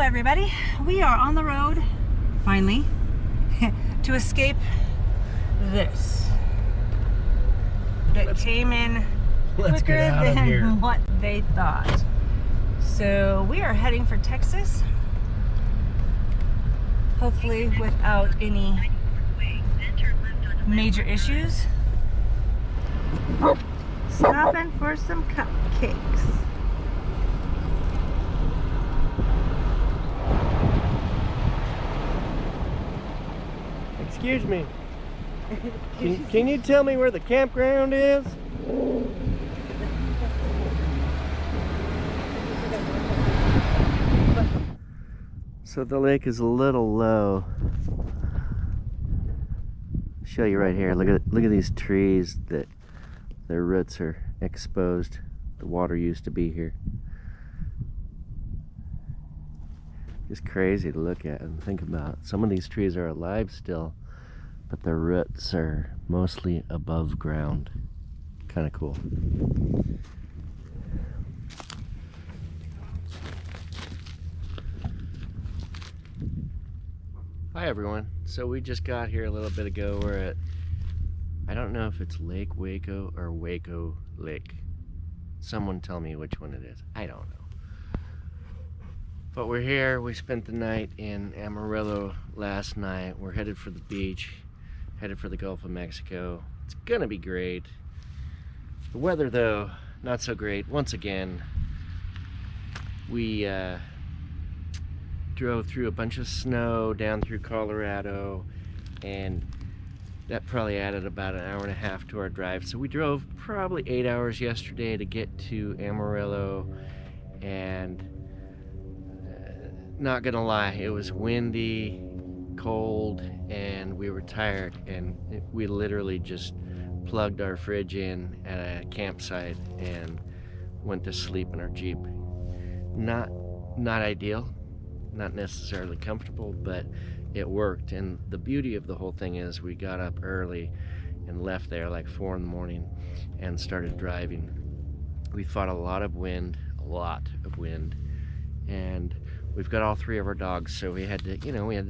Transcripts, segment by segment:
everybody. We are on the road, finally, to escape this. That came in quicker than what they thought. So we are heading for Texas, hopefully without any major issues. Stopping for some cupcakes. Excuse me. Can you tell me where the campground is? So the lake is a little low. I'll show you right here. Look at these trees that their roots are exposed. The water used to be here. Just crazy to look at and think about. Some of these trees are alive still, but their roots are mostly above ground. Kind of cool. Hi everyone. So we just got here a little bit ago. We're at, I don't know if it's Lake Waco or Waco Lake. Someone tell me which one it is. I don't know. But we're here. We spent the night in Amarillo last night. We're headed for the beach, headed for the Gulf of Mexico. It's gonna be great. The weather though, not so great. Once again, we drove through a bunch of snow down through Colorado, and that probably added about an hour and a half to our drive. So we drove probably 8 hours yesterday to get to Amarillo, and not gonna lie, it was windy, cold, and we were tired, and we literally just plugged our fridge in at a campsite and went to sleep in our Jeep. Not ideal, not necessarily comfortable, but it worked. And the beauty of the whole thing is we got up early and left there like 4 in the morning and started driving. We fought a lot of wind, and we've got all 3 of our dogs, so we had to,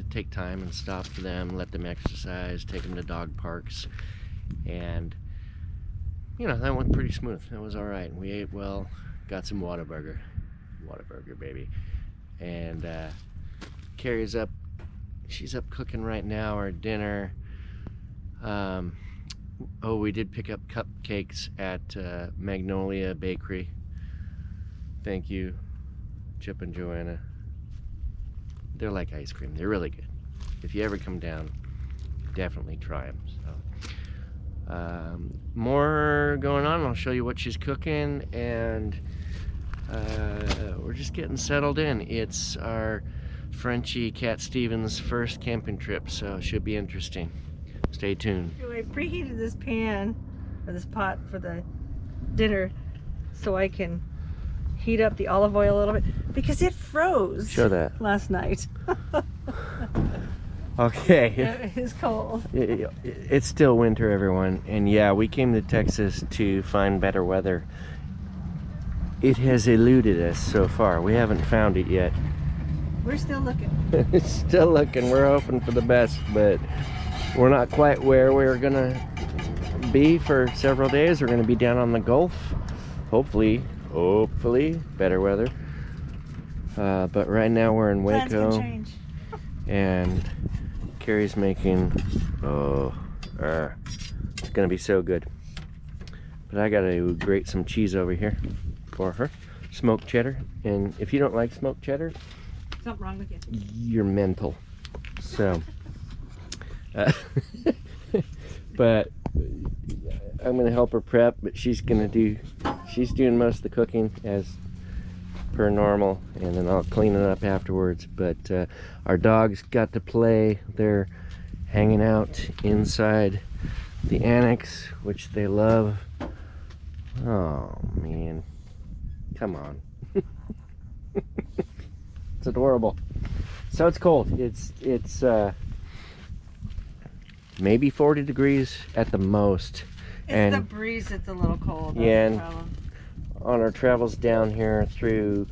take time and stop for them, let them exercise, take them to dog parks, and that went pretty smooth. That was all right. We ate well, got some Whataburger, baby, and Carrie's up. She's up cooking right now our dinner. Oh, we did pick up cupcakes at Magnolia Bakery. Thank you, Chip and Joanna. They're like ice cream. They're really good. If you ever come down, definitely try them. So, more going on. I'll show you what she's cooking, and we're just getting settled in. It's our Frenchie Cat Stevens' first camping trip, so it should be interesting. Stay tuned. I preheated this pan, or this pot, for the dinner so I can heat up the olive oil a little bit, because it froze. Show that. Last night. Okay. It is cold. It's still winter, everyone, and yeah, we came to Texas to find better weather. It has eluded us so far. We haven't found it yet. We're still looking. Still looking. We're hoping for the best, but we're not quite where we're gonna be for several days. We're gonna be down on the Gulf, hopefully better weather, but right now we're in Waco. Plans can change. And Carrie's making, it's gonna be so good. But I gotta grate some cheese over here for her, smoked cheddar. And if you don't like smoked cheddar, something wrong with you. You're mental. So but I'm gonna help her prep, but she's doing most of the cooking as per normal, and then I'll clean it up afterwards. But our dogs got to play. They're hanging out inside the annex, which they love. Oh man, come on. It's adorable. So it's cold. It's maybe 40 degrees at the most. It's the breeze that's a little cold. Yeah, and on our travels down here through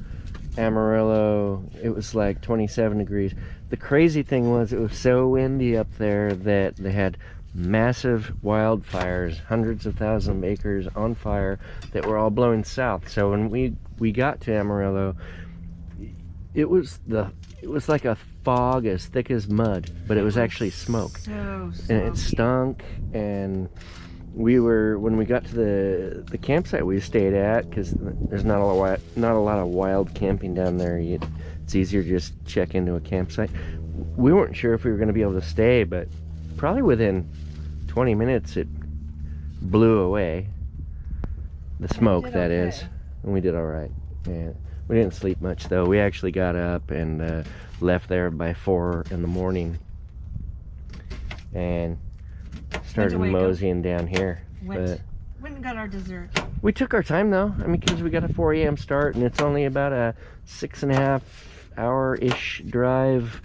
Amarillo, it was like 27 degrees. The crazy thing was it was so windy up there that they had massive wildfires, hundreds of thousands of acres on fire that were all blowing south. So when we got to Amarillo, it was like a fog as thick as mud, but it was actually smoke. So And it stunk. And when we got to the campsite we stayed at, because there's not a lot of wild camping down there. It's easier to just check into a campsite. We weren't sure if we were going to be able to stay, but probably within 20 minutes it blew away. The smoke, that is. And we did all right. And we didn't sleep much though. We actually got up and left there by 4 in the morning and started moseying down here. Went and got our dessert. We took our time though. I mean, because we got a 4 a.m. start and it's only about a 6.5 hour-ish drive.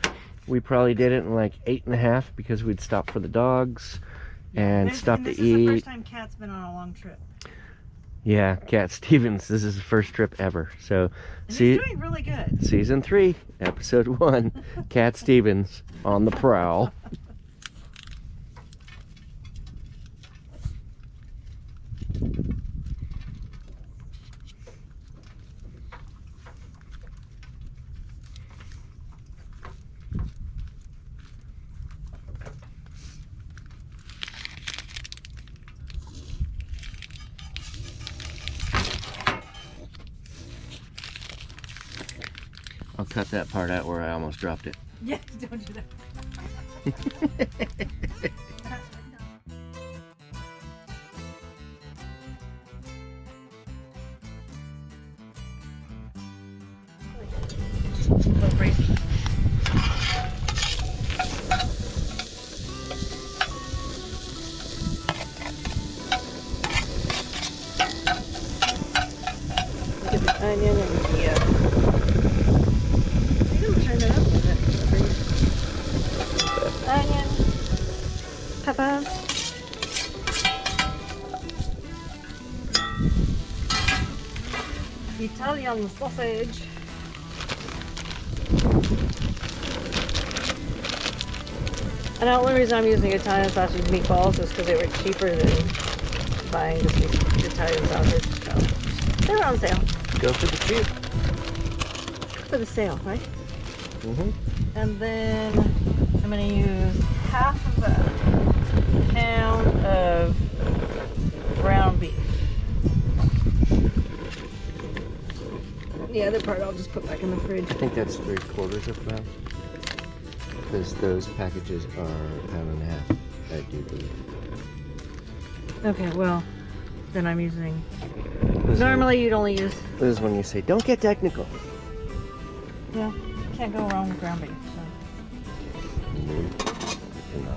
We probably did it in like 8.5 because we'd stop for the dogs and stop to eat. This is the first time Kat's been on a long trip. Yeah, Cat Stevens. This is his first trip ever. So, he's doing really good. Season 3, Episode 1, Cat Stevens on the prowl. I'll cut that part out where I almost dropped it. Yeah, don't do that. Look at the onion and the turn it up a bit. Onion, peppers, Italian sausage, and the only reason I'm using Italian sausage meatballs is because they were cheaper than buying just Italian sausage. So they're on sale. Go for the cheap. For the sale, right? Mm-hmm. And then I'm going to use half of a pound of ground beef. The other part I'll just put back in the fridge. I think that's 3/4 of a pound. Because those packages are 1.5 pounds, I do believe. Okay, well, then I'm using... Normally you'd only use... This is when you say, don't get technical. Yeah, can't go wrong with ground beef, so... No.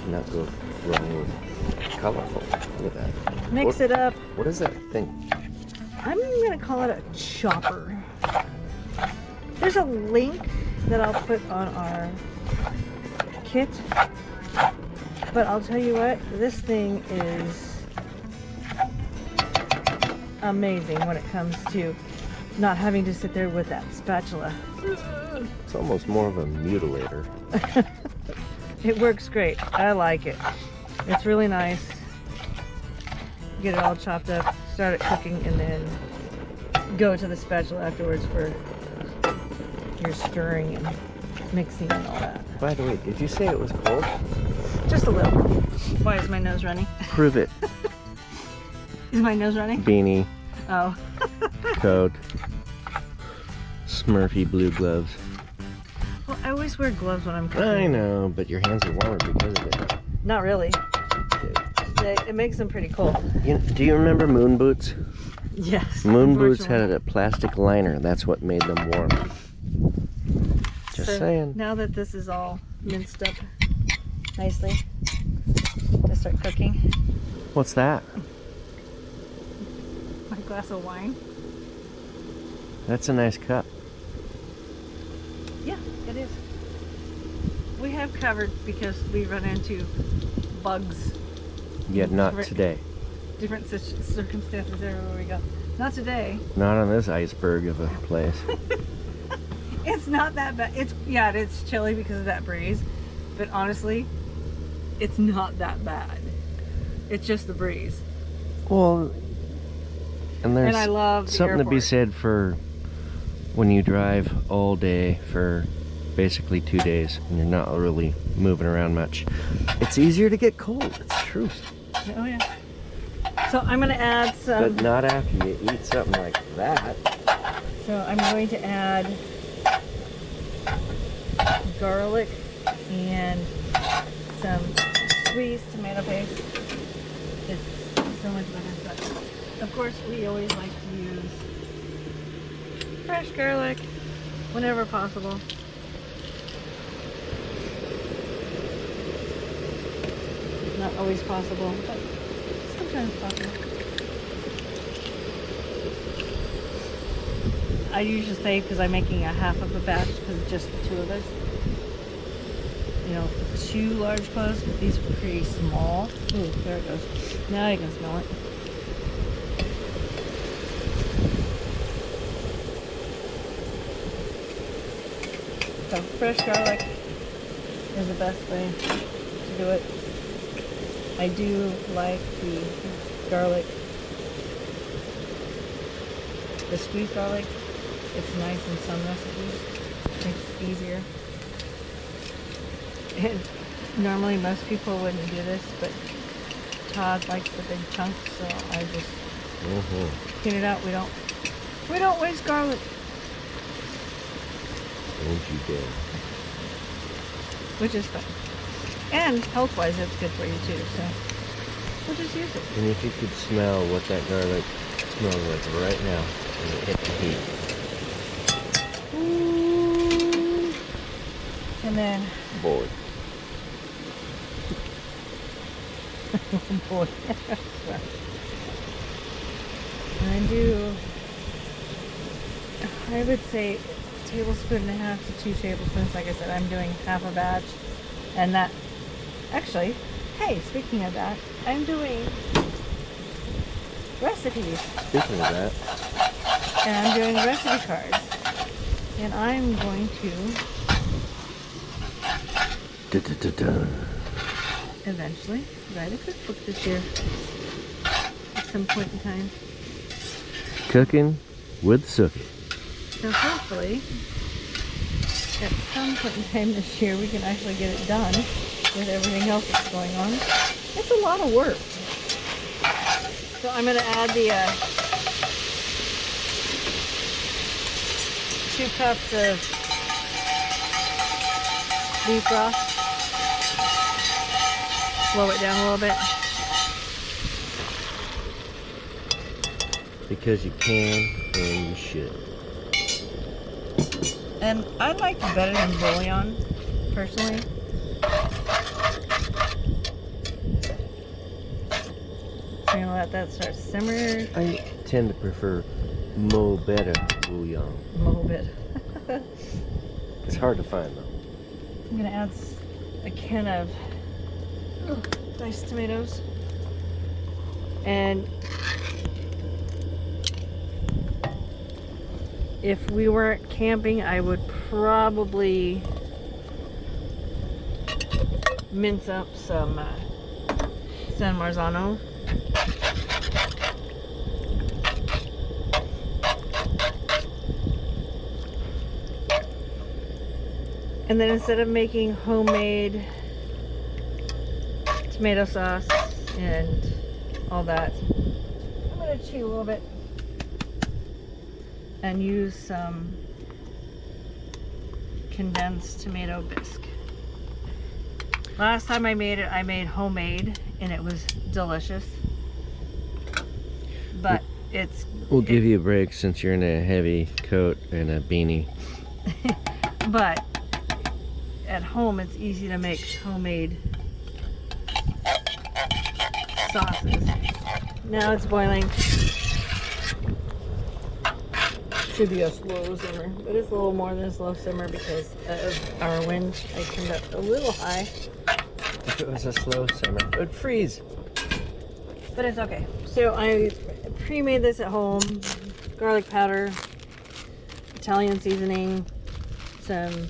Cannot go wrong with colorful. Look at that. Mix it up. What is that thing? I'm going to call it a chopper. There's a link that I'll put on our kit. But I'll tell you what, this thing is amazing when it comes to not having to sit there with that spatula. It's almost more of a mutilator. It works great. I like it. It's really nice. Get it all chopped up, start it cooking, and then go to the spatula afterwards for your stirring and mixing and all that. By the way, did you say it was cold? Just a little. Why is my nose running? Prove it. Is my nose running? Beanie. Oh. Coat. Smurfy blue gloves. Well, I always wear gloves when I'm cooking. I know, but your hands are warmer because of it. Not really. It makes them pretty cold. Do you remember moon boots? Yes. Moon boots had a plastic liner. That's what made them warm. Just saying. Now that this is all minced up nicely, to start cooking. What's that? My glass of wine. That's a nice cup. Yeah, it is. We have covered because we run into bugs. Yet not today. different circumstances everywhere we go. Not today. Not on this iceberg of a place. It's not that bad. It's chilly because of that breeze, but honestly, it's not that bad. It's just the breeze. Well, and there's I love the something to be airport. said for when you drive all day for basically 2 days and you're not really moving around much. It's easier to get cold. It's true. Oh yeah. So I'm gonna add some. But not after you eat something like that. So I'm going to add garlic and some squeezed tomato paste. It's so much better. But of course, we always like to use fresh garlic whenever possible. Not always possible, but sometimes possible. I usually say, because I'm making a half of a batch because it's just the two of us. You know, 2 large cloves, but these are pretty small. Ooh, there it goes. Now you can smell it. So fresh garlic is the best way to do it. I do like the garlic, the squeezed garlic. It's nice in some recipes. Makes it easier. And normally most people wouldn't do this, but Todd likes the big chunks, so I just clean it out. We don't waste garlic. Don't you dare. Which is fun. And health-wise, it's good for you too, so we'll just use it. And if you could smell what that garlic smells like right now when it hit the heat. Ooh. And then, Boy. oh boy. I would say 1.5 tablespoons to 2 tablespoons. Like I said, I'm doing half a batch. And that, actually, hey, speaking of that, I'm doing recipes. Speaking of that, And I'm doing recipe cards. And I'm going to eventually write a cookbook this year. At some point in time. cooking with Sookie. So hopefully, at some point in time this year, we can actually get it done with everything else that's going on. It's a lot of work. So I'm going to add the 2 cups of beef broth. Slow it down a little bit. Because you can and you should. And I like it better than bouillon, personally. I'm gonna let that start to simmer I tend to prefer mo better bouillon. a little bit. It's hard to find though. I'm gonna add a can of diced tomatoes. And if we weren't camping, I would probably mince up some San Marzano. And then instead of making homemade tomato sauce and all that, I'm going to cheat a little bit and use some condensed tomato bisque. Last time I made it, I made homemade and it was delicious. But We'll give you a break since you're in a heavy coat and a beanie. But at home, it's easy to make homemade sauces. Now it's boiling. Should be a slow simmer, but it's a little more than a slow simmer because of our wind. I turned up a little high, If it was a slow simmer, it would freeze. but it's okay. So I pre-made this at home. Garlic powder, Italian seasoning, some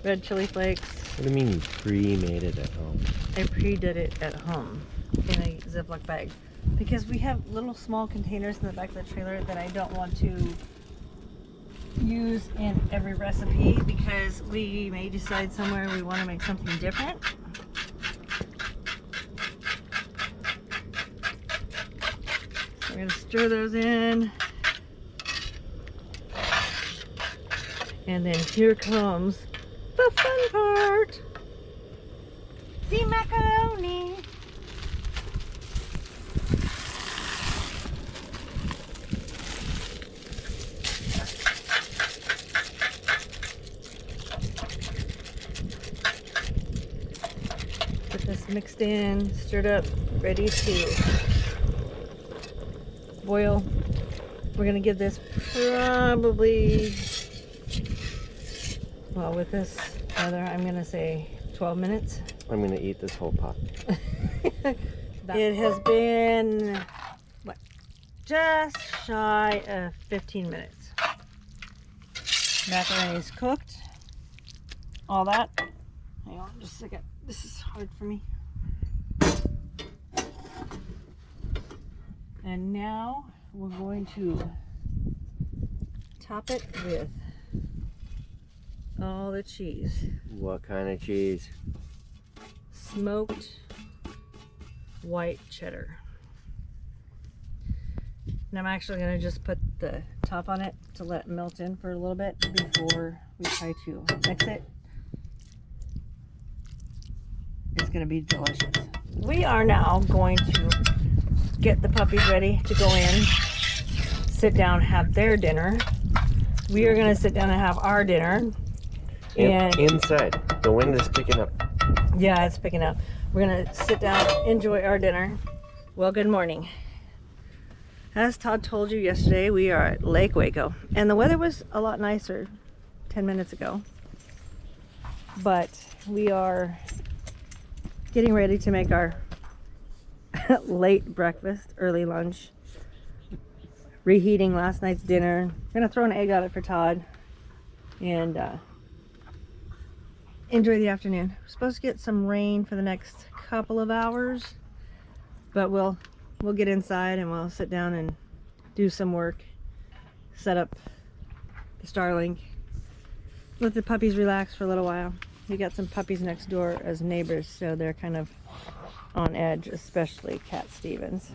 red chili flakes. What do you mean you pre-made it at home? I pre-did it at home in a Ziploc bag because we have little small containers in the back of the trailer that I don't want to use in every recipe because we may decide somewhere we want to make something different. We're going to stir those in. And then here comes the fun part. The macaroni. Get this mixed in, stirred up, ready to boil. We're gonna give this probably, well, with this weather, I'm gonna say 12 minutes. I'm gonna eat this whole pot. It has been, what, just shy of 15 minutes. Macaroni is cooked. All that. Hang on just a second. This is hard for me. And now we're going to top it with all the cheese. What kind of cheese? Smoked white cheddar. And I'm actually going to just put the top on it to let it melt in for a little bit before we try to mix it. It's going to be delicious. We are now going to get the puppies ready to go in, sit down, have their dinner. We are going to sit down and have our dinner. And inside, the wind is picking up. Yeah, it's picking up. We're going to sit down, enjoy our dinner. Well, good morning. As Todd told you yesterday, we are at Lake Waco, and the weather was a lot nicer 10 minutes ago. But we are getting ready to make our late breakfast, early lunch, reheating last night's dinner. We're gonna throw an egg on it for Todd and enjoy the afternoon. We're supposed to get some rain for the next couple of hours, but we'll get inside and we'll sit down and do some work, set up the Starlink, let the puppies relax for a little while. We got some puppies next door as neighbors, so they're kind of on edge, especially Cat Stevens.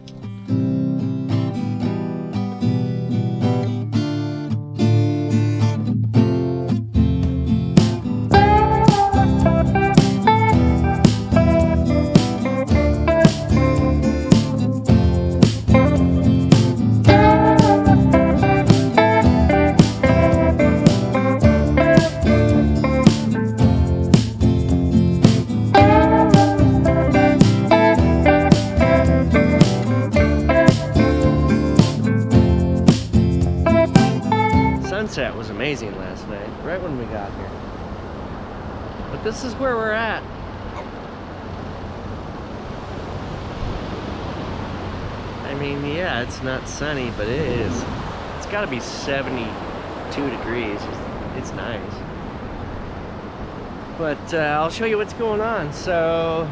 Sunset was amazing last night, right when we got here. But this is where we're at. I mean, yeah, it's not sunny, but it is. It's got to be 72 degrees. It's nice. But I'll show you what's going on. So,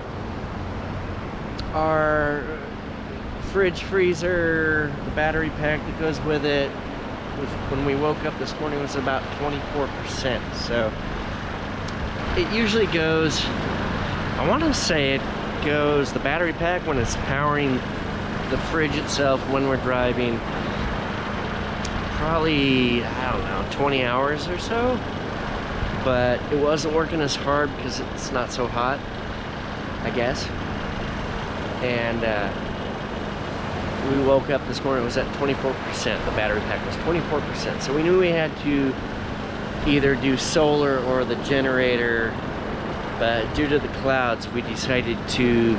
our fridge freezer, the battery pack that goes with it, when we woke up this morning was about 24%. So it usually goes, I want to say it goes, the battery pack when it's powering the fridge itself when we're driving, probably, I don't know, 20 hours or so. But it wasn't working as hard because it's not so hot, I guess. And we woke up this morning, it was at 24%. The battery pack was 24%. So we knew we had to either do solar or the generator, but due to the clouds, we decided to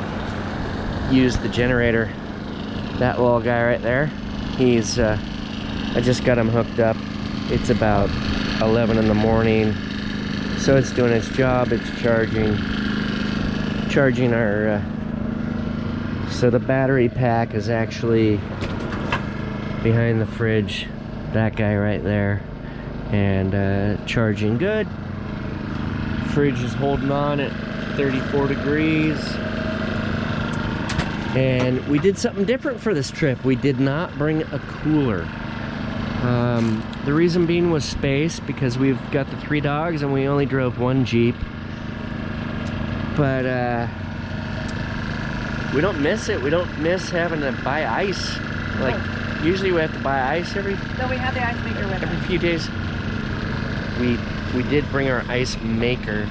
use the generator. That little guy right there, he's, I just got him hooked up. It's about 11 in the morning. So it's doing its job, it's charging our So the battery pack is actually behind the fridge, that guy right there, and charging good. Fridge is holding on at 34 degrees. And we did something different for this trip. We did not bring a cooler. The reason being was space, because we've got the 3 dogs and we only drove 1 Jeep. But we don't miss it. We don't miss having to buy ice. Like, usually we have to buy ice every... No, we have the ice maker with us. Every few days. We did bring our ice maker,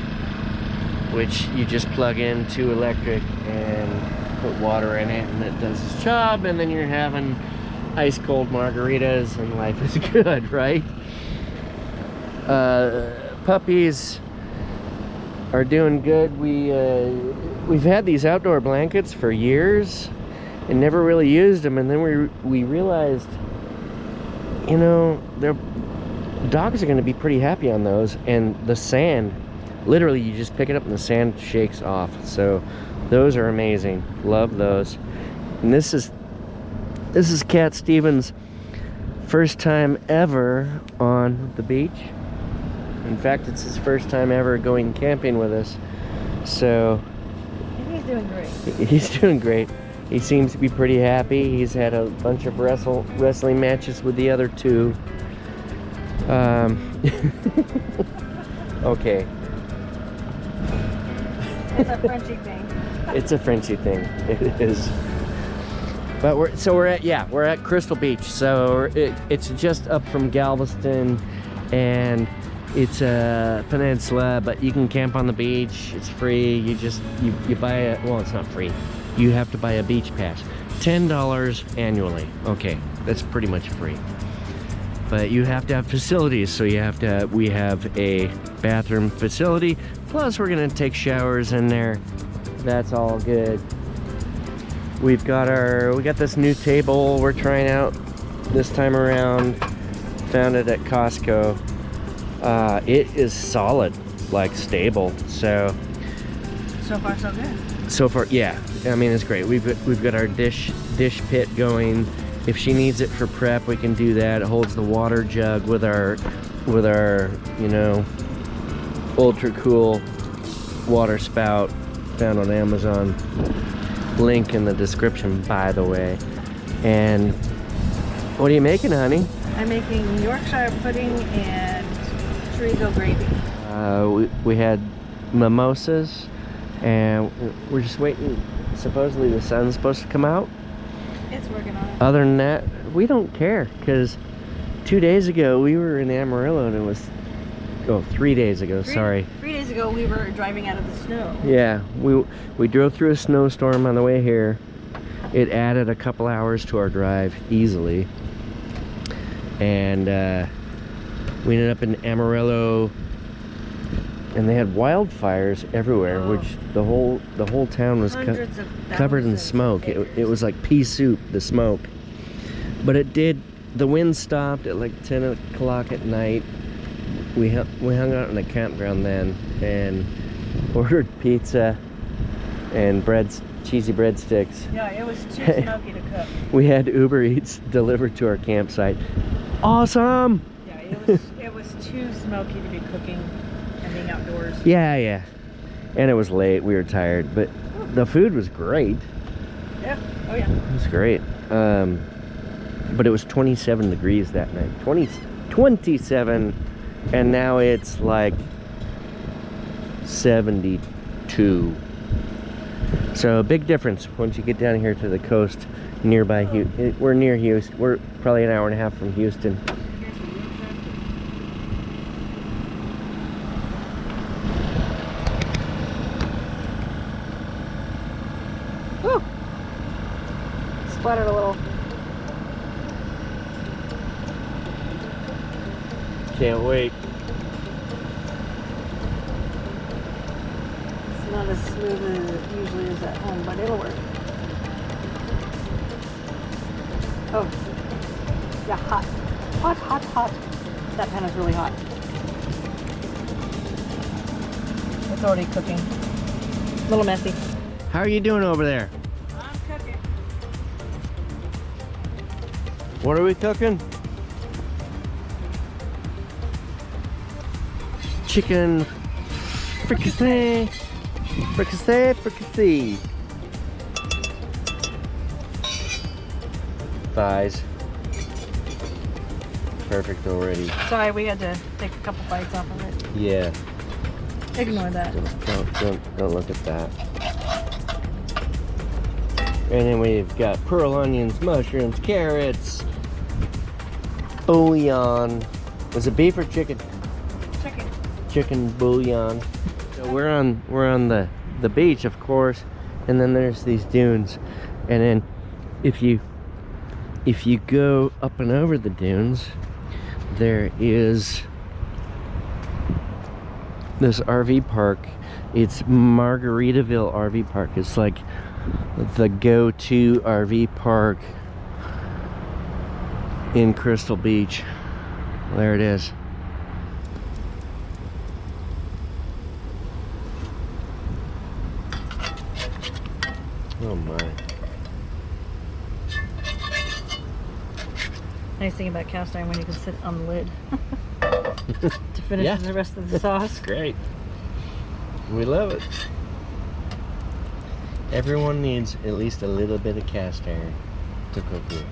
which you just plug into electric and put water in it, and it does its job, and then you're having ice cold margaritas, and life is good, right? Puppies are doing good. We've had these outdoor blankets for years and never really used them, and then we realized, you know, dogs are going to be pretty happy on those, and the sand, literally you just pick it up and the sand shakes off. So those are amazing. Love those. And this is Cat Stevens' first time ever on the beach. In fact, it's his first time ever going camping with us. So he's doing great. He's doing great. He seems to be pretty happy. He's had a bunch of wrestling matches with the other 2. Okay. It's a Frenchy thing. It's a Frenchy thing. It is. But we're at Crystal Beach. So it's just up from Galveston, and it's a peninsula, but you can camp on the beach. It's free. You buy well, it's not free. You have to buy a beach pass. $10 annually. Okay, that's pretty much free. But you have to have facilities, so we have a bathroom facility, plus we're gonna take showers in there. That's all good. We got this new table we're trying out this time around. Found it at Costco. It is solid, like stable. So far so good. So far, yeah. I mean, it's great. We've got our dish pit going. If she needs it for prep, we can do that. It holds the water jug with our you know, ultra cool water spout, found on Amazon. Link in the description, by the way. And what are you making, honey? I'm making Yorkshire pudding and chorizo gravy. We had mimosas, and we're just waiting. Supposedly the sun's supposed to come out. It's working on it. Other than that, we don't care, because 2 days ago we were in Amarillo, and it was 3 days ago. 3 days ago we were driving out of the snow. Yeah, we drove through a snowstorm on the way here. It added a couple hours to our drive easily, and we ended up in Amarillo, and they had wildfires everywhere, which the whole town was covered in smoke. It was like pea soup, the smoke. But the wind stopped at like 10 o'clock at night. We hung out in a campground then and ordered pizza and cheesy breadsticks. Yeah, it was too smoky to cook. We had Uber Eats delivered to our campsite. Awesome! Yeah, it was too smoky to be cooking and being outdoors. Yeah. And it was late. We were tired, but the food was great. Yeah. Oh yeah. It was great. But it was 27 degrees that night. 27, and now it's like 72. So a big difference once you get down here to the coast nearby. We're near Houston. We're probably an hour and a half from Houston. Woo! Splattered a little. Can't wait. It's not as smooth as it usually is at home, but it'll work. Oh, yeah, hot. Hot. That pan is really hot. It's already cooking. A little messy. How are you doing over there? I'm cooking. What are we cooking? Chicken fricassee. Fricassee. Thighs. Perfect already. Sorry, we had to take a couple bites off of it. Yeah. Ignore that. Don't look at that. And then we've got pearl onions, mushrooms, carrots, bouillon. Was it beef or chicken? Chicken. Chicken bouillon. So we're on the beach, of course, and then there's these dunes. And then if you go up and over the dunes, there is this RV park. It's Margaritaville RV Park. It's like the go-to RV park in Crystal Beach. There it is. Oh my. Nice thing about cast iron when you can sit on the lid to finish the rest of the sauce. Great. We love it. Everyone needs at least a little bit of cast iron to cook with.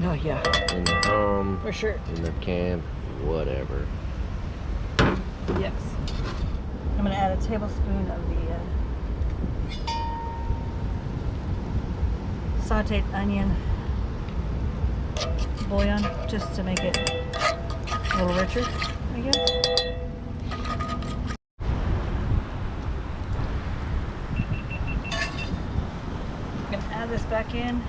Oh yeah. In their home, For sure. in their camp, whatever. Yes. I'm gonna add a tablespoon of the sauteed onion bouillon, just to make it a little richer, I guess. I'm gonna add this back in.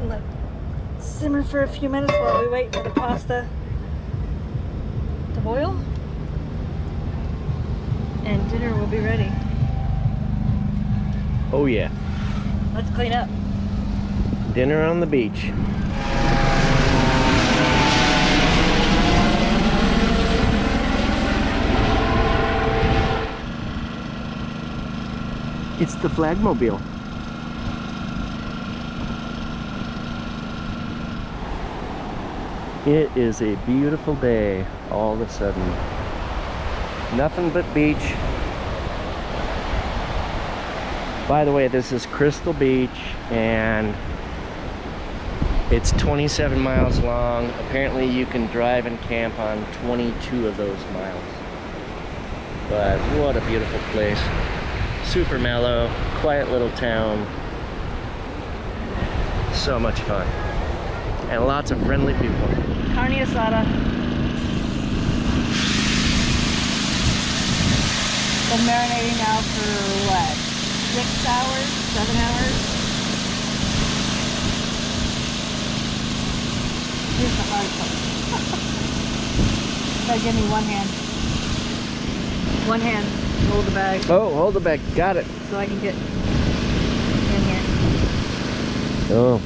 Let it simmer for a few minutes while we wait for the pasta to boil. And dinner will be ready. Oh yeah. Let's clean up. Dinner on the beach. It's the flagmobile. It is a beautiful day all of a sudden. Nothing but beach. By the way, this is Crystal Beach and it's 27 miles long. Apparently you can drive and camp on 22 of those miles. But what a beautiful place. Super mellow, quiet little town. So much fun. And lots of friendly people. Carne asada. Been marinating now for what? 6 hours? 7 hours? Here's the hard part. Gotta give me one hand. One hand. Hold the bag. Oh, hold the bag. Got it. So I can get in here. Oh.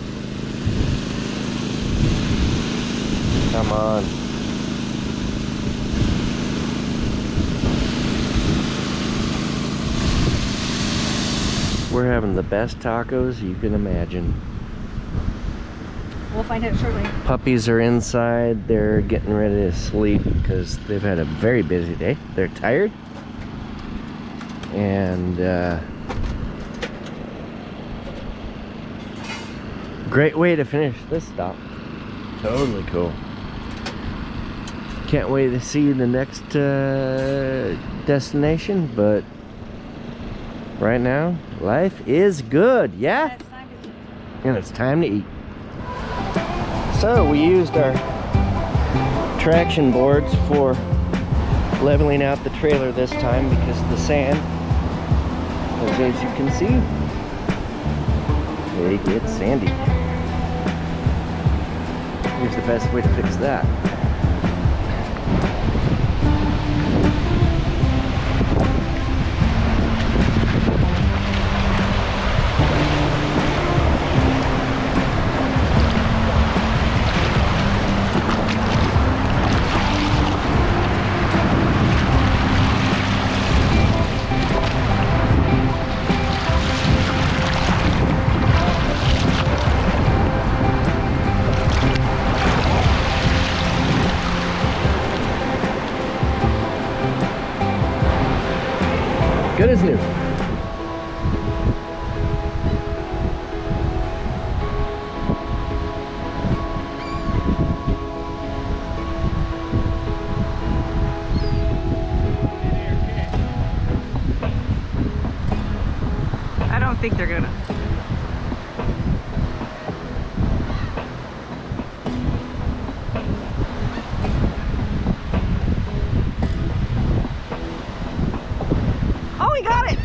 Come on. We're having the best tacos you can imagine. We'll find out shortly. Puppies are inside. They're getting ready to sleep because they've had a very busy day. They're tired. And great way to finish this stop. Totally cool. Can't wait to see the next destination, but right now life is good. Yeah, and it's time to eat. So we used our traction boards for leveling out the trailer this time because the sand, as you can see, it gets sandy. Here's the best way to fix that. Good as new. I don't think they're gonna. Oh, he got it!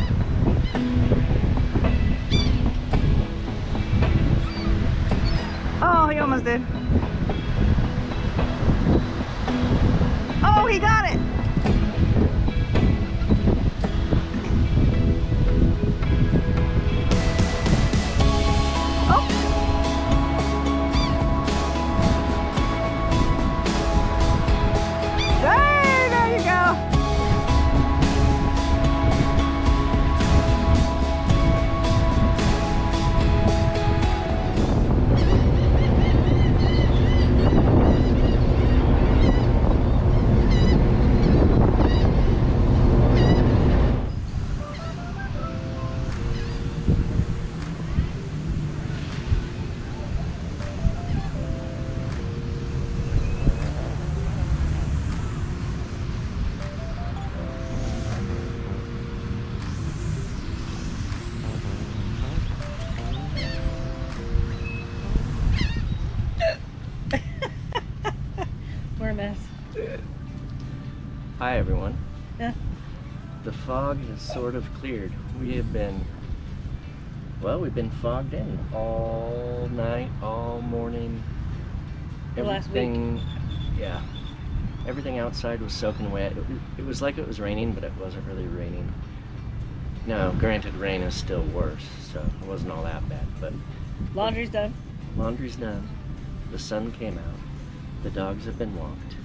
Oh, he almost did. Oh, he got it! Oh! There you go! We're a mess. Hi everyone. Yeah. The fog has sort of cleared. We have been, well, we've been fogged in all night, all morning. The last week. Yeah. Everything outside was soaking wet. It was like it was raining, but it wasn't really raining. No, granted, rain is still worse, so it wasn't all that bad, but Laundry's done. laundry's done. The sun came out. The dogs have been walked.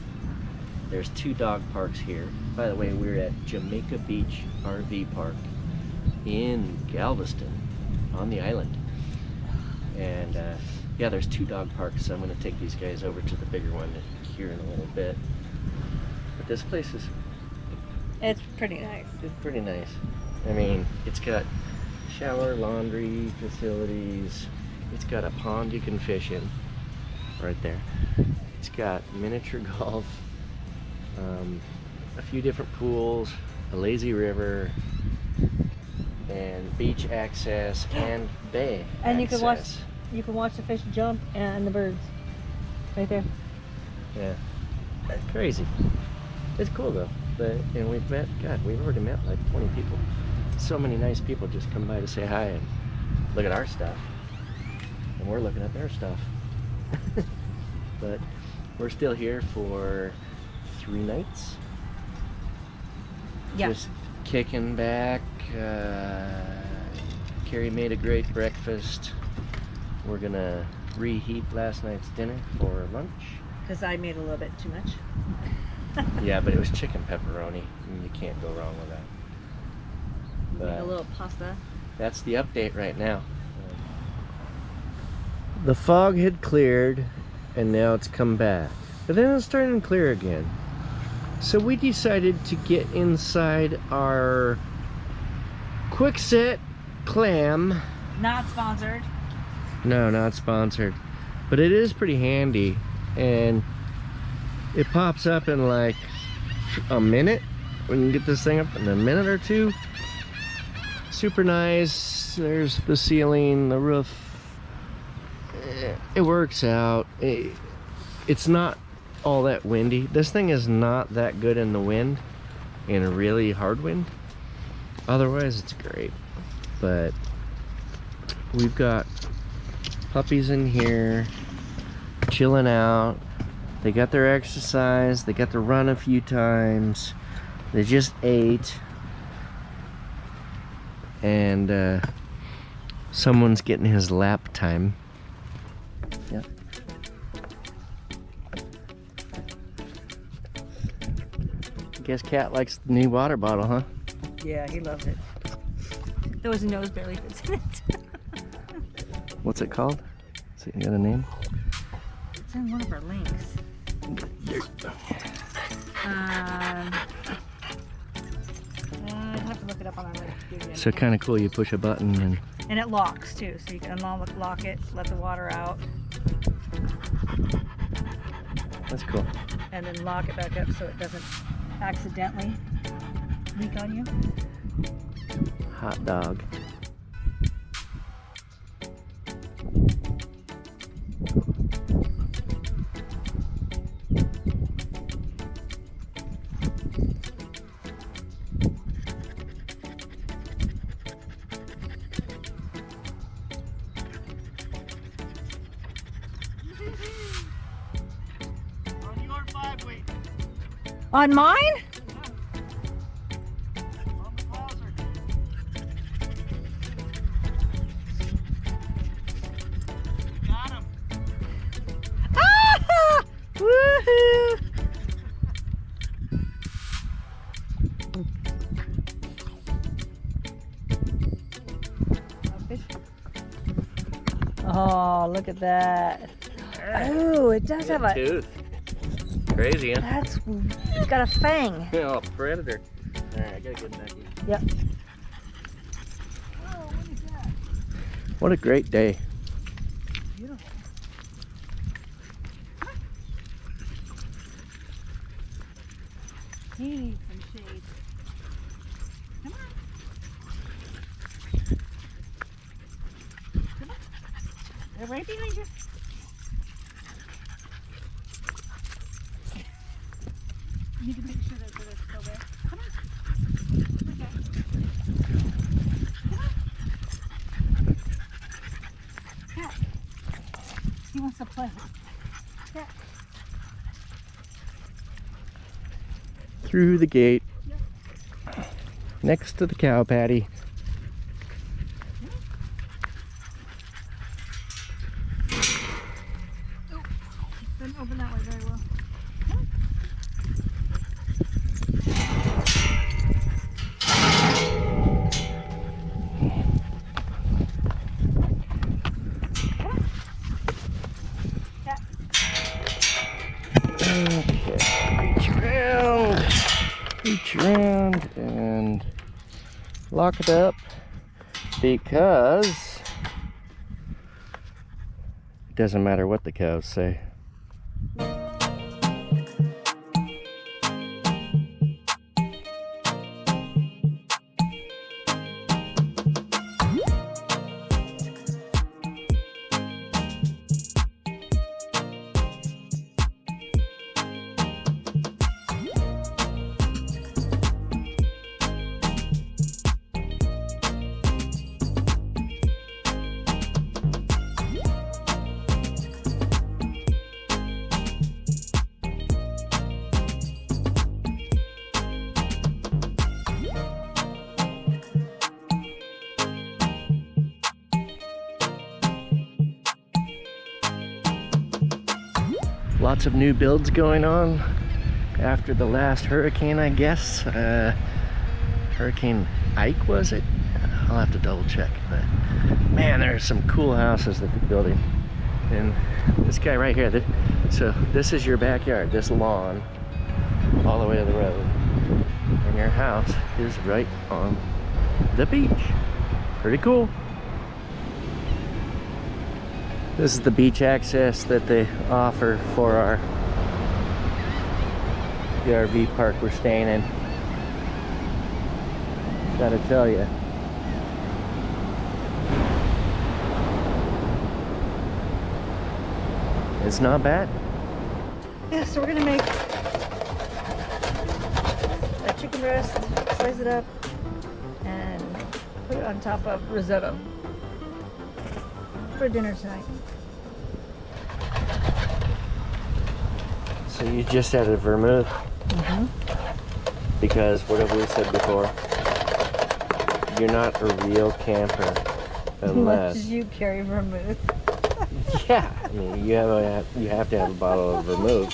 There's 2 dog parks here. By the way, we're at Jamaica Beach RV Park in Galveston on the island. And yeah, there's 2 dog parks, so I'm going to take these guys over to the bigger one here in a little bit. But this place is It's pretty nice. it's pretty nice. I mean, it's got shower, laundry facilities. It's got a pond you can fish in right there. It's got miniature golf, a few different pools, a lazy river, and beach access and bay And access. you can watch the fish jump and the birds. Right there. Yeah, crazy. It's cool though. But and we've already met like 20 people. So many nice people just come by to say hi and look at our stuff, and we're looking at their stuff. But we're still here for 3 nights. Yeah. Just kicking back. Carrie made a great breakfast. We're gonna reheat last night's dinner for lunch. Because I made a little bit too much. Yeah, but it was chicken pepperoni, and you can't go wrong with that. Make a But little pasta. that's the update right now. The fog had cleared, and now it's come back. But then it's starting to clear again. So we decided to get inside our quick set clam. Not sponsored. No, not sponsored. But it is pretty handy, and it pops up in like a minute. When you get this thing up in a minute or 2. Super nice. There's the ceiling, the roof. It works out. It's not all that windy. This thing is not that good in the wind, in a really hard wind. Otherwise it's great. But we've got puppies in here chilling out. They got their exercise, they got to run a few times, they just ate, and someone's getting his lap time. Yep. Guess Cat likes the new water bottle, huh? Yeah, he loves it. Though his nose barely fits in it. What's it called? Has it got a name? It's in one of our links. I'd have to look it up on our lid. So kind of cool. You push a button And it locks too, so you can unlock it, let the water out, that's cool. and then lock it back up so it doesn't accidentally leak on you. Hot dog. On your 5 weight. On mine? On the clouser. Got him. Ah! Woohoo! Oh, look at that. Oh, it does have a... tooth. Crazy, huh? That's... It's got a fang. Oh, predator. Alright, I gotta get back. Yep. Oh, what is that? What a great day. Beautiful. He needs some shade. Come on. Come on. They're right behind you. You need to make sure that they're still there. Come on. Okay. Come on. Cat. He wants to play. Cat. Through the gate. Yep. Next to the cow patty. Didn't open that way very well. Reach around and lock it up because it doesn't matter what the cows say. Lots of new builds going on after the last hurricane, I guess. Hurricane Ike, was it? I'll have to double check, but man, there are some cool houses that they're building. And this guy right here, so this is your backyard, this lawn, all the way to the road. And your house is right on the beach. Pretty cool. This is the beach access that they offer for the RV park we're staying in. Gotta tell you. It's not bad. Yeah, so we're gonna make a chicken breast, slice it up, and put it on top of risotto for dinner tonight. So you just added vermouth because what have we said before? You're not a real camper unless you carry vermouth. yeah, I mean you have to have a bottle of vermouth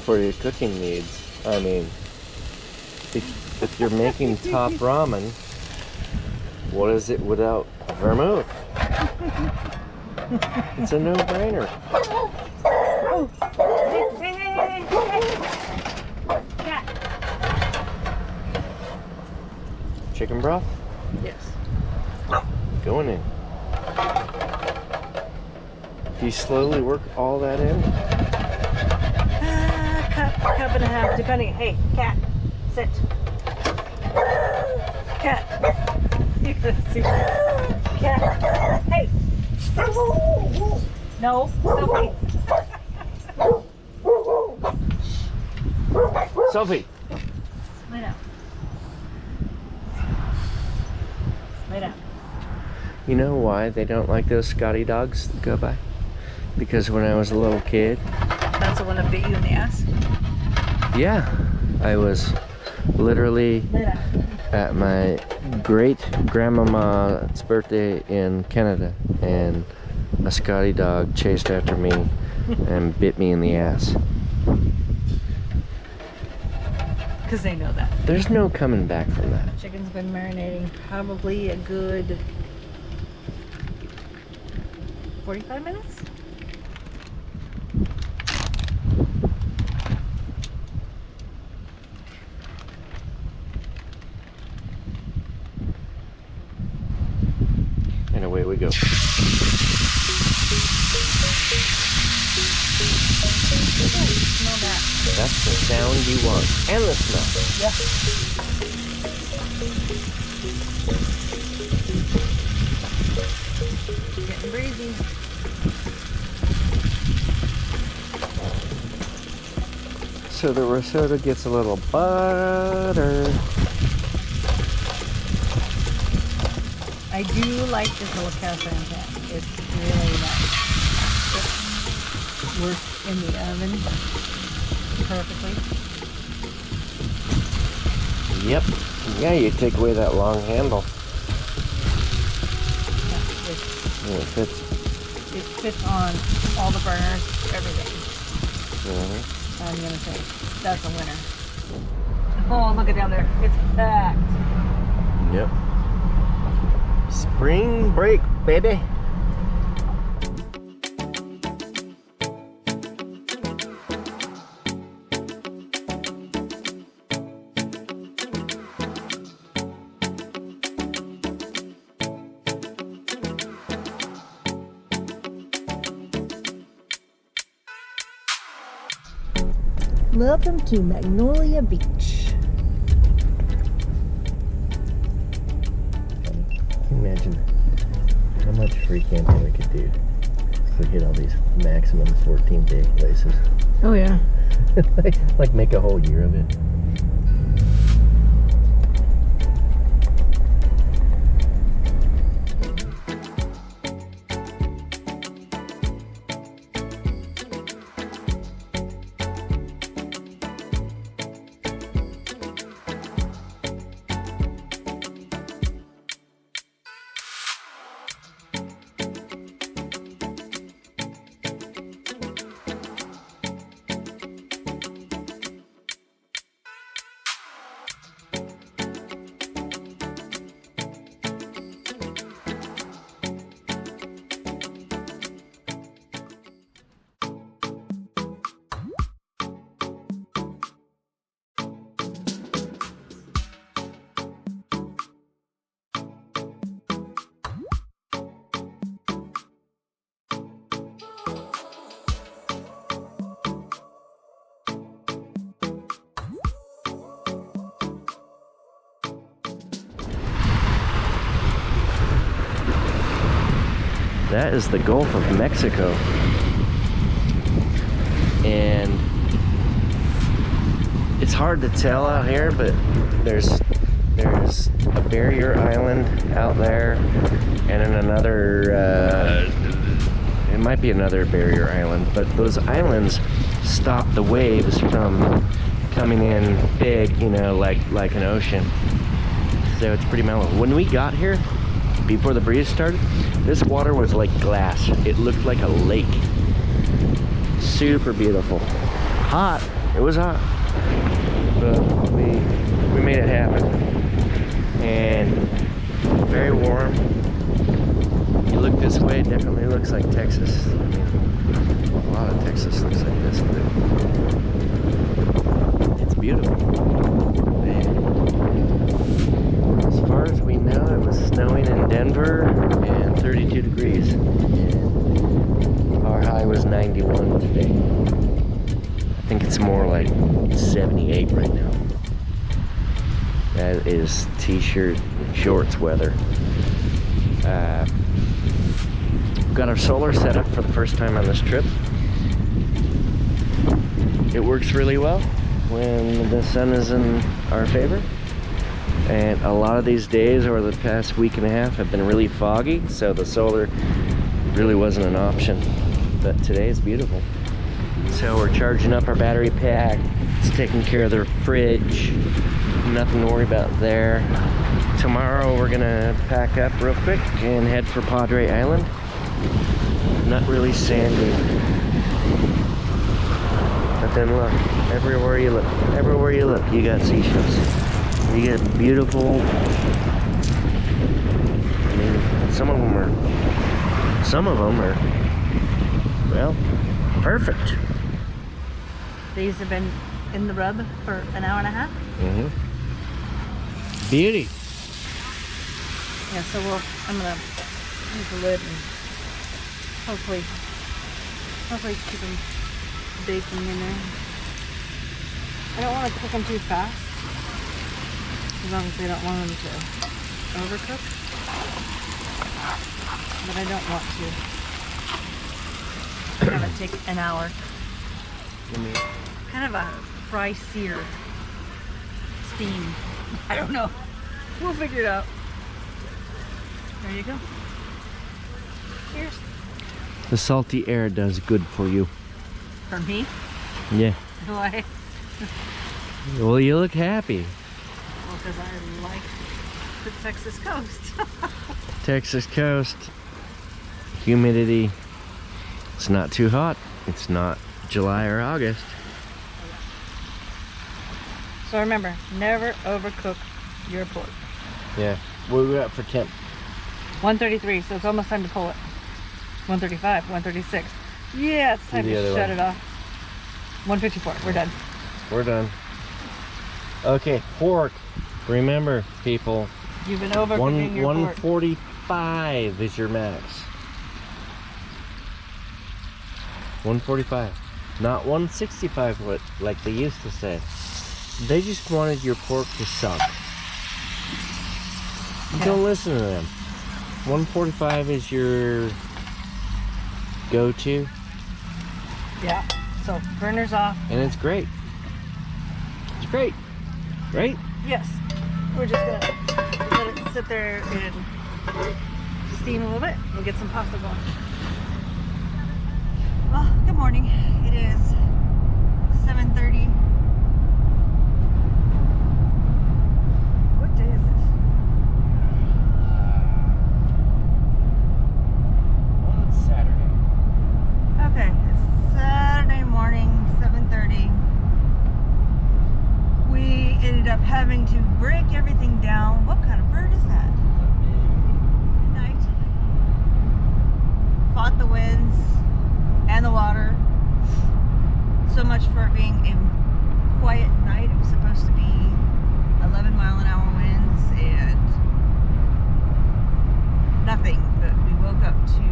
for your cooking needs. I mean, if you're making top ramen, what is it without vermouth? It's a no-brainer. Cat. chicken broth Yes. going in. Do you slowly work all that in? Cup and a half, depending. Hey, cat, sit. Cat. You gotta see. Cat. Hey. No, Sophie. Sophie! Lay down. Lay down. You know why they don't like those Scotty dogs that go by? Because when I was a little kid, That's the one that bit you in the ass? yeah, I was literally Lay down. at my great grandmama's birthday in Canada, and a Scotty dog chased after me and bit me in the ass. Because they know that. There's no coming back from that. Chicken's been marinating probably a good 45 minutes? And away we go. Smell that. That's the sound you want. And the smell. Yeah. Getting breezy. So the risotto gets a little butter. I do like this little cast iron pan. It's really nice. It works in the oven perfectly. Yep. Yeah, you take away that long handle. Yeah, And it fits. it fits on all the burners, everything. Mhm. I'm gonna say that's a winner. Oh, look at down there. It's packed. Yep. Spring break, baby. Welcome to Magnolia Beach. Imagine how much free camping we could do if we hit all these maximum 14-day places. Oh yeah. like make a whole year of it. That is the Gulf of Mexico. And it's hard to tell out here, but there's a barrier island out there, and then another, it might be another barrier island, but those islands stop the waves from coming in big, you know, like an ocean. So it's pretty mellow. When we got here, before the breeze started, this water was like glass. It looked like a lake. Super beautiful. Hot. It was hot. But we made it happen. And very warm. You look this way, it definitely looks like Texas. I mean, a lot of Texas looks like this, but it's beautiful. Man. As far was snowing in Denver and 32 degrees. And our high was 91 today. I think it's more like 78 right now. That is t-shirt and shorts weather. We've got our solar set up for the first time on this trip. It works really well when the sun is in our favor. And a lot of these days over the past week and a half have been really foggy, so the solar really wasn't an option. But today is beautiful. So we're charging up our battery pack. It's taking care of the fridge. Nothing to worry about there. Tomorrow we're gonna pack up real quick and head for Padre Island. Not really sandy. But then look, everywhere you look, you got seashells. You get beautiful. I mean, some of them are, well, perfect. These have been in the rub for an hour and a half. Mm-hmm. Beauty. Yeah, so I'm gonna use the lid and hopefully keep them baking in there. I don't want to cook them too fast, as long as I don't want them to overcook. But I don't want to have it take an hour. Kind of a fry sear steam. I don't know. We'll figure it out. There you go. Cheers. The salty air does good for you. For me? Yeah. Why? Well, you look happy. Well, because I like the Texas coast. Texas coast. Humidity. It's not too hot. It's not July or August. So remember, never overcook your pork. Yeah. What we got for temp? 133, so it's almost time to pull it. 135, 136. Yeah, it's time to shut it off. 154, we're done. We're done. Okay, pork. Remember, people. You've been overcooking your pork. 145 is your max. 145. Not 165 like they used to say. They just wanted your pork to suck. Yeah. Don't listen to them. 145 is your go-to. Yeah, so burner's off. And it's great. It's great. Right? Yes. We're just gonna let it sit there and steam a little bit and get some pasta going. Well, good morning. It is 7:30. What day is this? Well, it's Saturday. Okay, it's Saturday morning, 7:30. We ended up having to break everything down. What kind of bird is that? Good night. Fought the winds and the water. So much for it being a quiet night. It was supposed to be 11-mile-an-hour winds and nothing, but we woke up to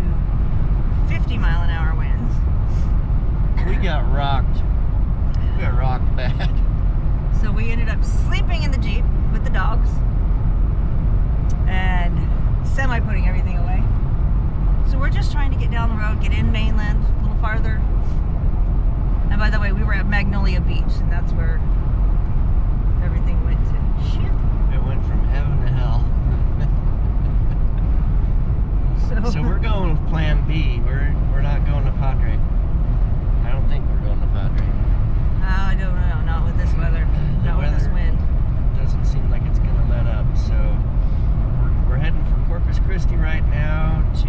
50-mile-an-hour winds. We got rocked. We got rocked bad. So we ended up sleeping in the Jeep with the dogs and semi-putting everything away. So we're just trying to get down the road, get in mainland a little farther. And by the way, we were at Magnolia Beach, and that's where everything went to shit. It went from heaven to hell. So we're going with plan B. We're not going to Padre. I don't think we're going to Padre. I don't know, not with this weather, not with this wind. Doesn't seem like it's gonna let up. So we're heading for Corpus Christi right now to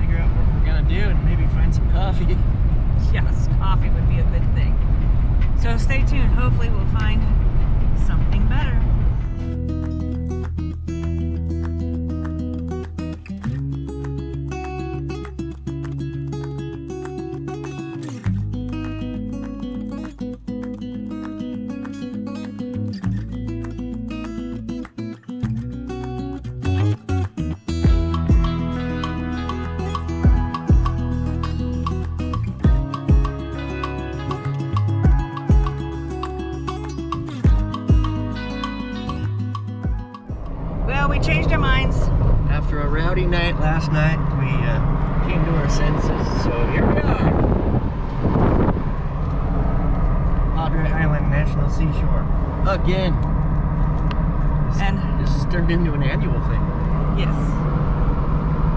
figure out what we're gonna do and maybe find some coffee. Yes, coffee would be a good thing. So stay tuned. Hopefully we'll find something better. cloudy night last night. We came to our senses, so here we are. Padre Island National Seashore. Again. This has turned into an annual thing. Yes.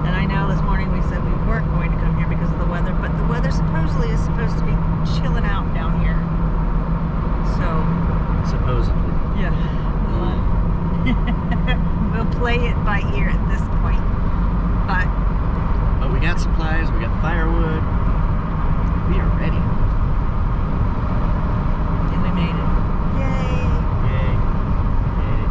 And I know this morning we said we weren't going to come here because of the weather, but the weather supposedly is supposed to be chilling out down here. So. Supposedly. Yeah. We'll play it by ear at this point. But we got supplies, we got firewood. We are ready. And we made it. Yay! Yay. Yay.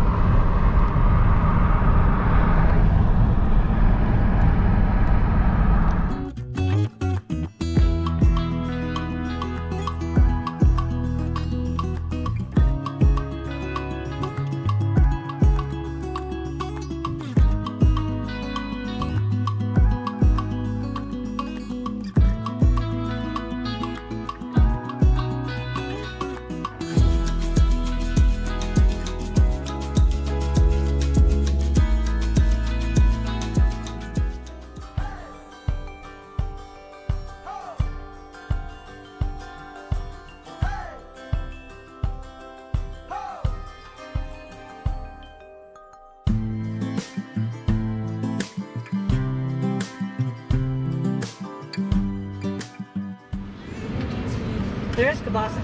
There is kielbasa.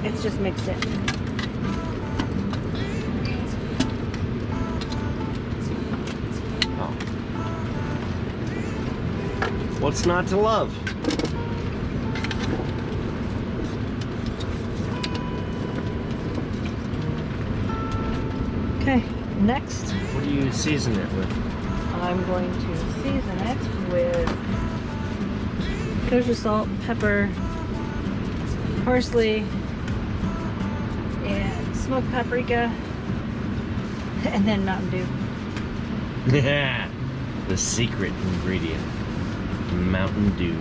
It's just mixed in. Oh. What's not to love? Okay, next What do you season it with? I'm going to season it with kosher salt, pepper, parsley, and smoked paprika, and then Mountain Dew. The secret ingredient. Mountain Dew.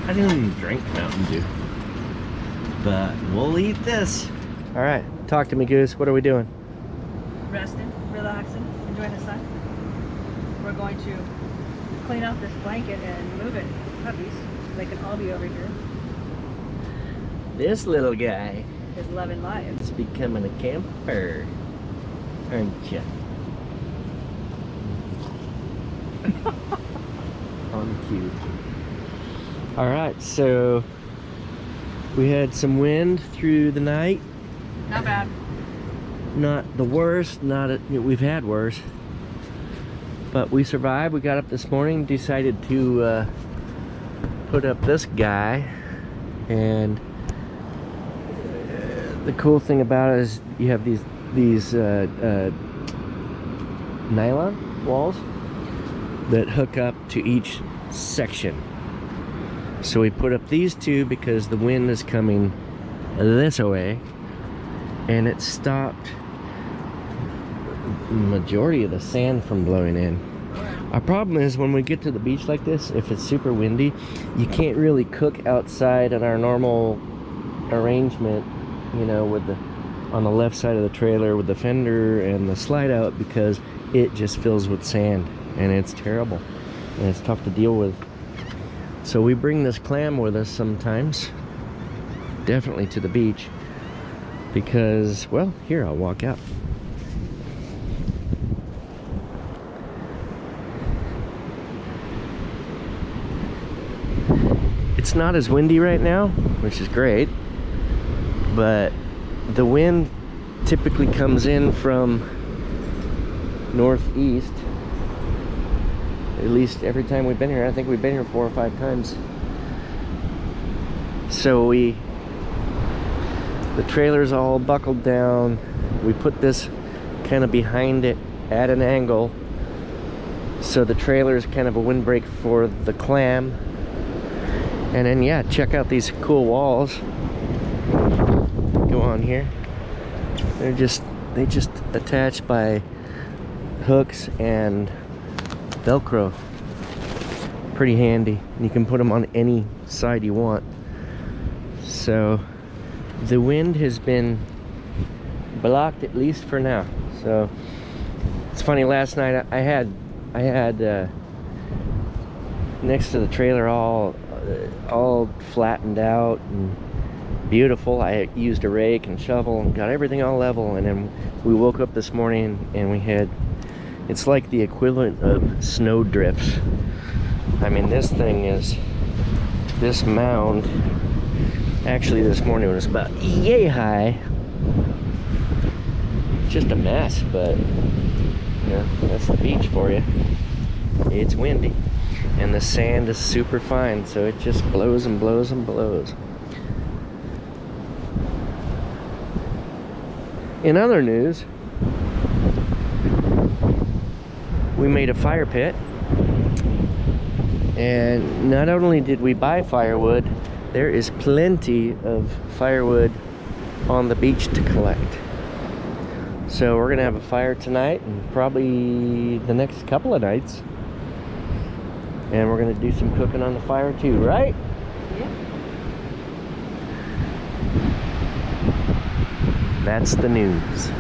I didn't even drink Mountain Dew. But we'll eat this. Alright, talk to me, Goose. What are we doing? Resting, relaxing, enjoying the sun. We're going to clean out this blanket and move it to the puppies so they can all be over here. This little guy Is loving life. is becoming a camper. Aren't ya? On cue. Alright, so we had some wind through the night. Not bad. Not the worst, we've had worse. But we survived. We got up this morning, decided to put up this guy, and the cool thing about it is you have these nylon walls that hook up to each section. So we put up these two because the wind is coming this way, and it stopped the majority of the sand from blowing in. Our problem is when we get to the beach like this, if it's super windy, you can't really cook outside in our normal arrangement, you know, with the on the left side of the trailer with the fender and the slide out, because it just fills with sand and it's terrible and it's tough to deal with. So we bring this clam with us sometimes, definitely to the beach, because, well, here, I'll walk out. It's not as windy right now, which is great, but the wind typically comes in from northeast. At least every time we've been here. I think we've been here 4 or 5 times. So the trailer's all buckled down. We put this kind of behind it at an angle, so the trailer's kind of a windbreak for the clam. And then, yeah, check out these cool walls. Go on here. They just attach by hooks and Velcro. Pretty handy. You can put them on any side you want. So the wind has been blocked, at least for now. So it's funny, last night I had I had next to the trailer all flattened out and beautiful. I used a rake and shovel and got everything all level, and then we woke up this morning and we had, it's like the equivalent of snow drifts. I mean, this thing is, this mound, actually this morning was about yay high. Just a mess, but you know, that's the beach for you. It's windy and the sand is super fine, so it just blows and blows and blows. In other news, we made a fire pit, and not only did we buy firewood, there is plenty of firewood on the beach to collect. So we're gonna have a fire tonight and probably the next couple of nights, and we're gonna do some cooking on the fire too, right? Yeah. That's the news.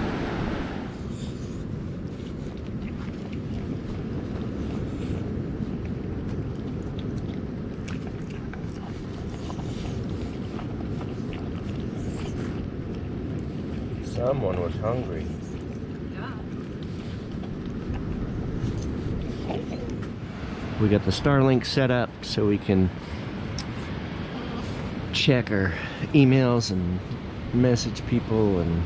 Someone was hungry. We got the Starlink set up so we can check our emails and message people, and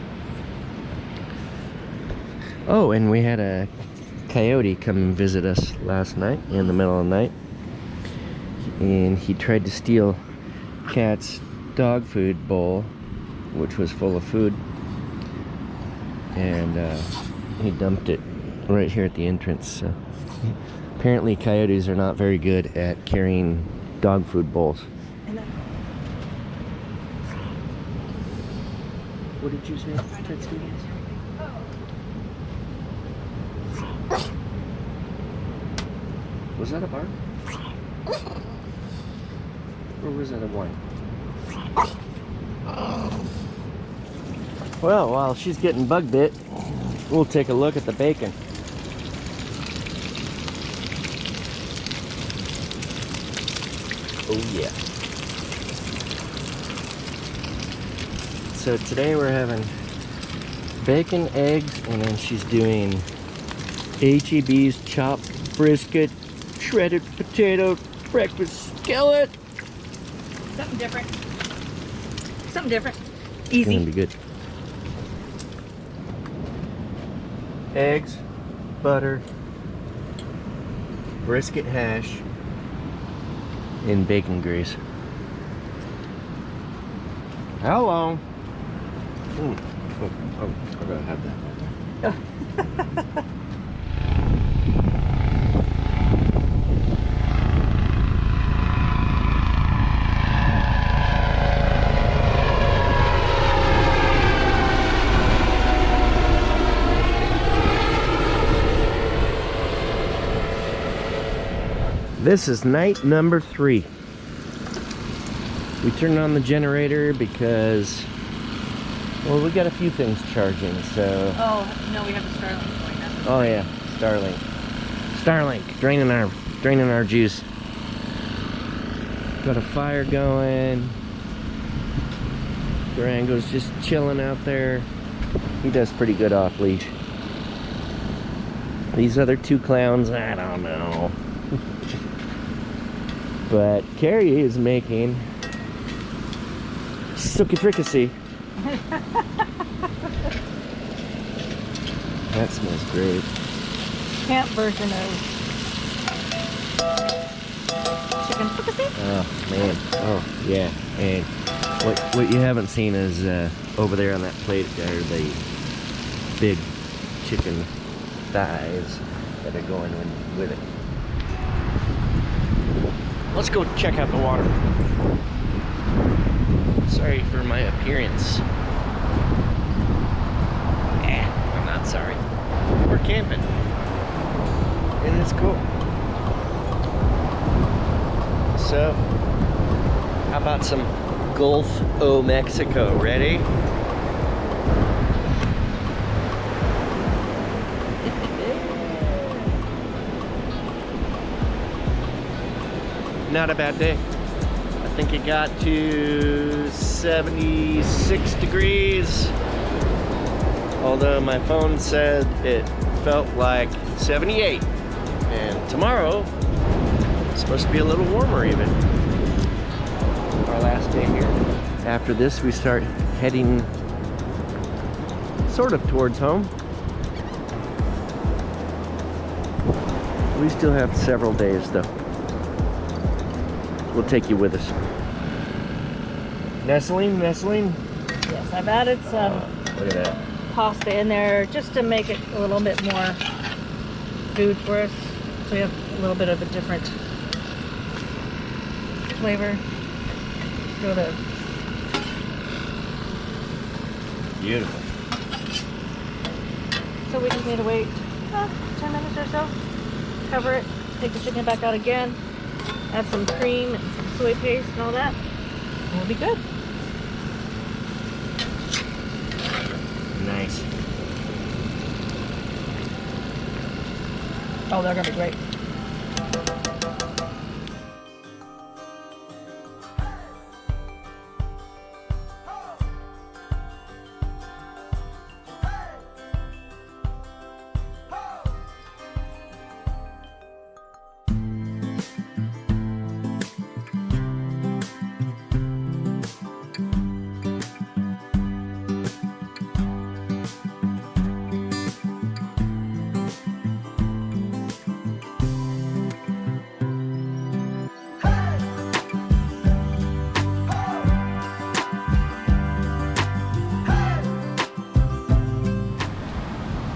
oh, and we had a coyote come and visit us last night in the middle of the night, and he tried to steal Kat's dog food bowl, which was full of food, and he dumped it right here at the entrance. So apparently coyotes are not very good at carrying dog food bowls. What did you say? Was that a bark? Or was that a whine? Well, while she's getting bug bit, we'll take a look at the bacon. Oh yeah. So today we're having bacon, eggs, and then she's doing HEB's chopped brisket, shredded potato, breakfast skillet. Something different. Something different. It's Easy. gonna be good. Eggs, butter, brisket hash, and bacon grease. Hello. Oh, I gotta have that. This is night number 3. We turned on the generator because, well, we got a few things charging, so. Oh, no, we have the Starlink going now. Oh yeah, Starlink. Starlink, draining our juice. Got a fire going. Durango's just chilling out there. He does pretty good off leash. These other 2 clowns, I don't know. But Carrie is making Sookie fricassee. That smells great. Camp version of chicken fricassee. Oh man, oh yeah. And what you haven't seen is over there on that plate there are the big chicken thighs that are going with it. Let's go check out the water. Sorry for my appearance. I'm not sorry. We're camping. And it's cool. So, how about some Gulf o' Mexico? Ready? not a bad day. I think it got to 76 degrees. Although my phone said it felt like 78. And tomorrow, it's supposed to be a little warmer even. Our last day here. After this, we start heading sort of towards home. We still have several days though. We'll take you with us. Nestling. Yes, I've added some Look at that. pasta in there just to make it a little bit more food for us. So we have a little bit of a different flavor. Go to Beautiful. So we just need to wait 10 minutes or so. Cover it, take the chicken back out again, add some cream and some soy paste and all that, and we'll be good. Nice. Oh, they're gonna be great.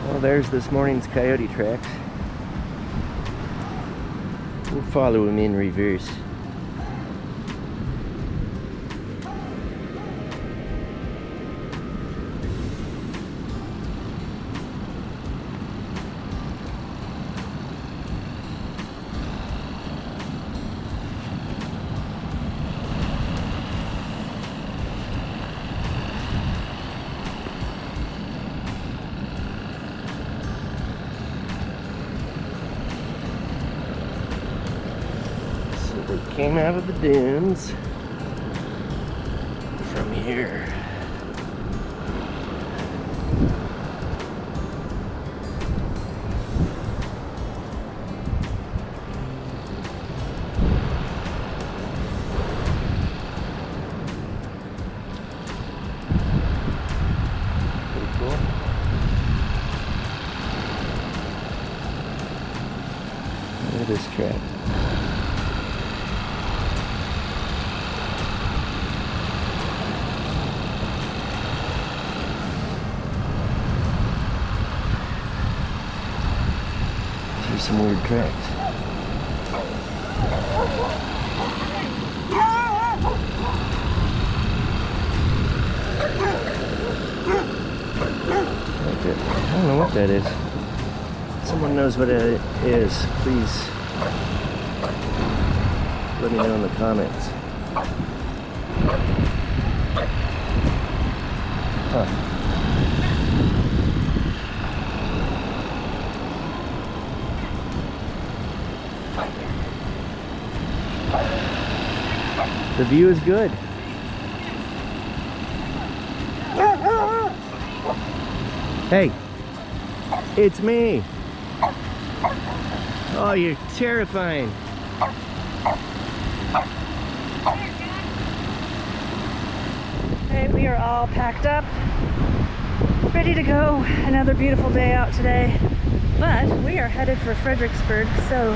Well, there's this morning's coyote tracks. We'll follow him in reverse. They came out of the dunes from here. Pretty cool. Look at this track. Some weird tracks. I don't know what that is. If someone knows what it is, please let me know in the comments. Huh. The view is good. Hey, it's me. Oh, you're terrifying. Okay, we are all packed up, ready to go. Another beautiful day out today, but we are headed for Fredericksburg, so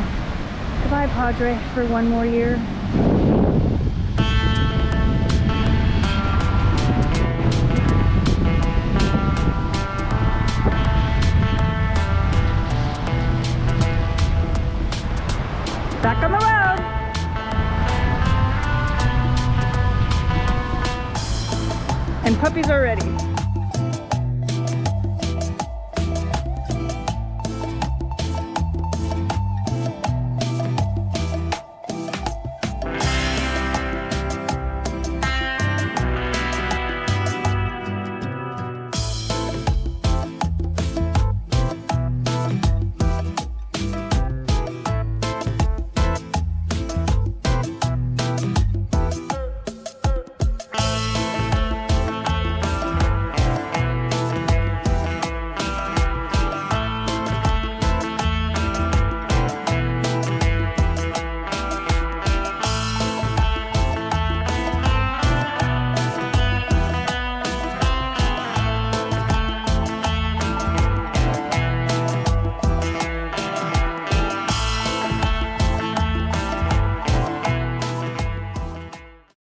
goodbye, Padre, for one more year. Back on the road! And puppies are ready.